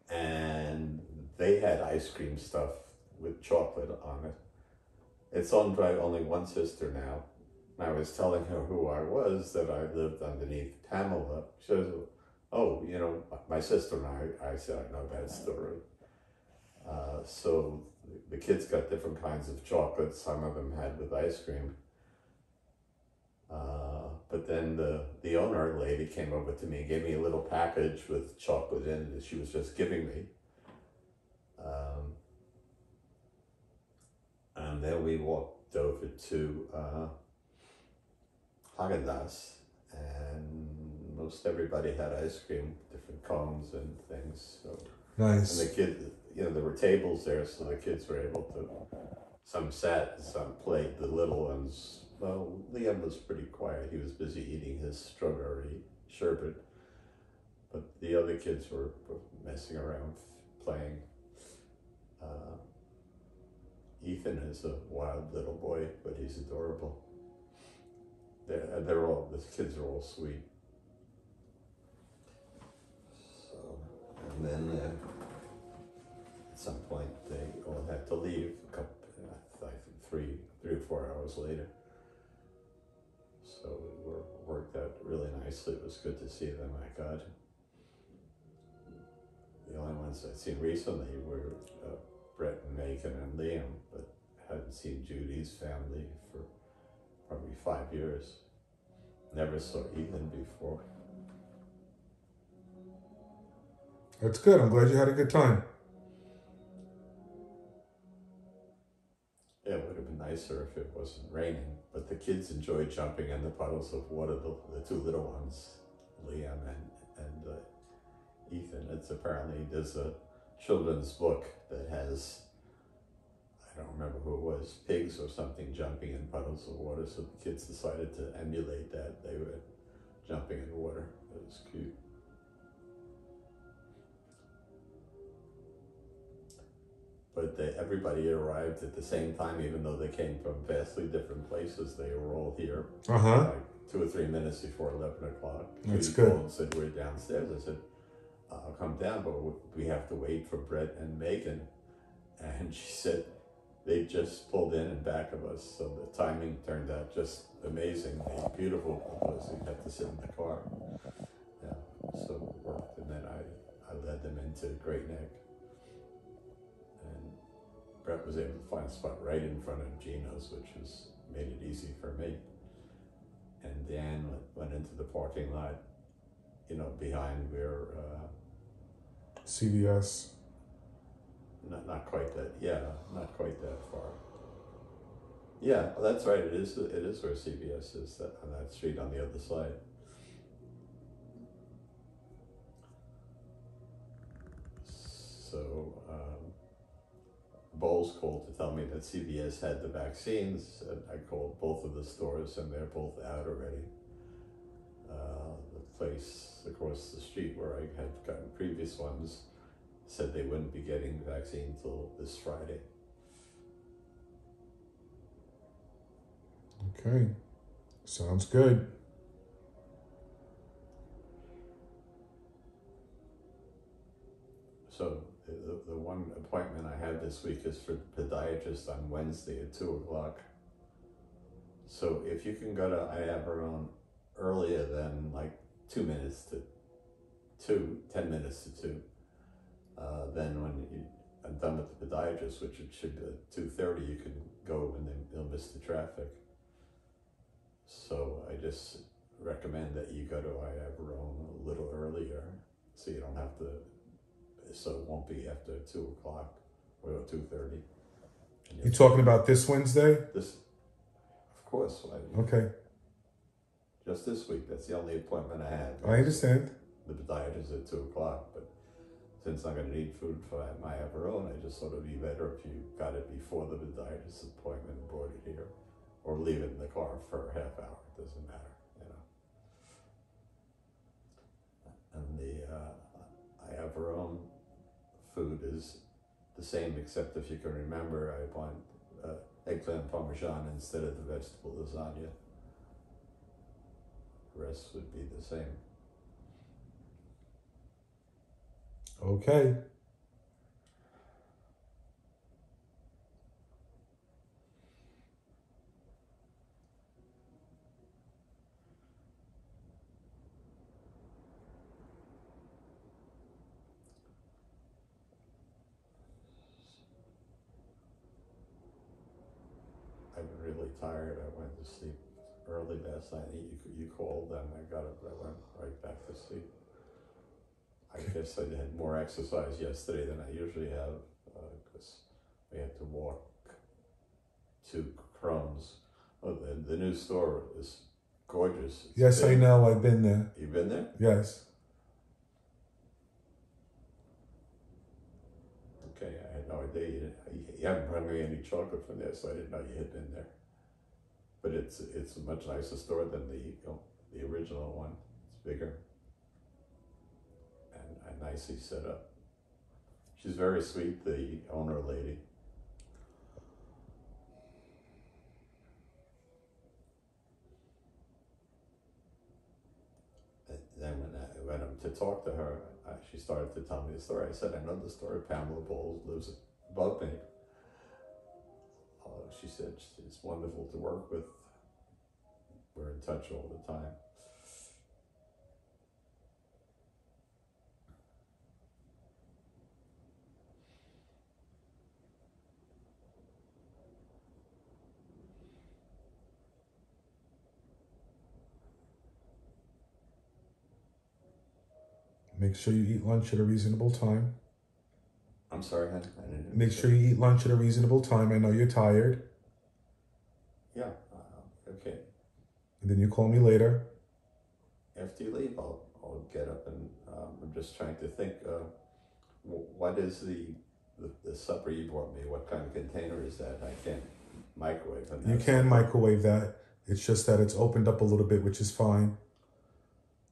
and they had ice cream stuff with chocolate on it. It's owned by only one sister now. And I was telling her who I was, that I lived underneath Pamela. She says, oh, you know, my sister and I said, I know that story. So the kids got different kinds of chocolates. Some of them had with ice cream. But then the owner lady came over to me and gave me a little package with chocolate in it that she was just giving me. And then we walked over to Haagen-Dazs, and most everybody had ice cream, different cones and things. So, nice. and the kids, you know, there were tables there, so the kids were able to, some sat and some played. The little ones, well, Liam was pretty quiet. He was busy eating his strawberry sherbet, but the other kids were messing around, playing. Ethan is a wild little boy, but he's adorable. They're all, the kids are all sweet. So, and then at some point they all had to leave, I think 3 or 4 hours later. So it worked out really nicely. It was good to see them. My God. The only ones I'd seen recently were Brett and Megan and Liam, but hadn't seen Judy's family for probably 5 years. Never saw Ethan before. That's good. I'm glad you had a good time. Yeah, it would have been nicer if it wasn't raining, but the kids enjoyed jumping in the puddles of water, the two little ones, Liam and Ethan. It's apparently, there's a children's book that has, I don't remember who it was, pigs or something jumping in puddles of water, so the kids decided to emulate that. They were jumping in water. It was cute. But everybody arrived at the same time, even though they came from vastly different places. They were all here like 2 or 3 minutes before 11 o'clock. That's good. And said, we're downstairs. I said, I'll come down, but we have to wait for Brett and Megan. And she said, they just pulled in back of us. So the timing turned out just amazing, beautiful, because we had to sit in the car. Yeah, so it worked. And then I led them into Great Neck. And Brett was able to find a spot right in front of Gino's, which made it easy for me. And Dan went into the parking lot, you know, behind where CVS. Not quite that. Yeah, not quite that far. Yeah, well, that's right. It is where CVS is, on that street on the other side. So Bowles called to tell me that CVS had the vaccines, and I called both of the stores, and they're both out already. The place across the street where I had gotten previous ones said they wouldn't be getting the vaccine till this Friday. Okay, sounds good. So the one appointment I have this week is for the podiatrist on Wednesday at 2 o'clock. So if you can go to Iavaron earlier than like 2 minutes to 2, 10 minutes to 2, then when I'm done with the podiatrist, which it should be at 2:30, you can go and then you'll miss the traffic. So I just recommend that you go to Iavaron a little earlier, so you don't have to, so it won't be after 2 o'clock or 2:30. You talking about this Wednesday? This, of course. Okay. Just this week. That's the only appointment I have. I understand. The podiatrist at 2 o'clock, but since I'm going to need food for my own, I just thought it'd be better if you got it before the podiatrist appointment and brought it here, or leave it in the car for a half hour. It doesn't matter, you know. And the I have our own food is the same, except if you can remember, I want eggplant parmesan instead of the vegetable lasagna. The rest would be the same. Okay. I've been really tired. I went to sleep early last night. You called and I got up. I went right back to sleep. I guess I had more exercise yesterday than I usually have because we had to walk to Crumbs. Oh, the new store is gorgeous. It's Yes, big. I know. I've been there. You've been there? Yes. Okay, I had no idea. You haven't brought me any chocolate from there, so I didn't know you had been there. But it's a much nicer store than the original one. It's bigger and nicely set up. She's very sweet, the owner lady. And then when I went to talk to her, she started to tell me the story. I said, I know the story. Pamela Bowles lives above me. She said it's wonderful to work with. We're in touch all the time. Make sure you eat lunch at a reasonable time. I'm sorry, I didn't. Make sure you eat lunch at a reasonable time. I know you're tired. Yeah, okay. And then you call me later. After you leave, I'll get up and I'm just trying to think. What is the supper you brought me? What kind of container is that? I can't microwave it. You can microwave that. It's just that it's opened up a little bit, which is fine.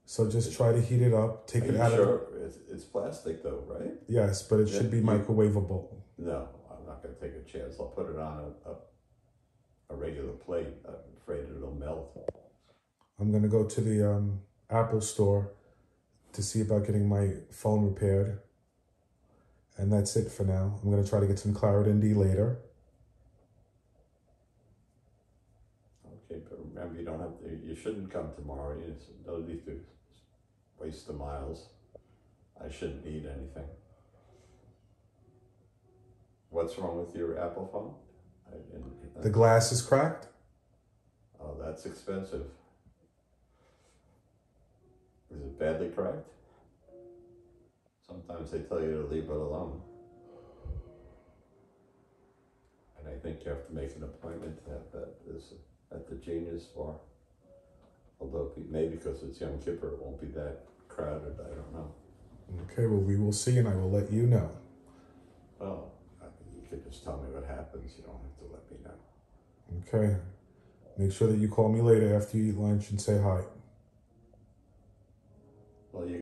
So just try to heat it up. Take it out of. Sure, it's plastic though, right? Yes, but it should be microwavable. No, I'm not going to take a chance. I'll put it on a regular plate. I'm afraid it'll melt. I'm gonna go to the Apple store to see about getting my phone repaired. And that's it for now. I'm gonna try to get some Claret&D later. Okay, but remember, you don't have to. You shouldn't come tomorrow. There's no need to waste the miles. I shouldn't need anything. What's wrong with your Apple phone? The glass is cracked. Oh, that's expensive. Is it badly cracked? Sometimes they tell you to leave it alone. And I think you have to make an appointment to have that at the Genius Bar. Although maybe because it's Yom Kippur, it won't be that crowded. I don't know. Okay, well, we will see and I will let you know. Well, you could just tell me what happens. You don't have to let me know. Okay. Make sure that you call me later after you eat lunch and say hi. Well, you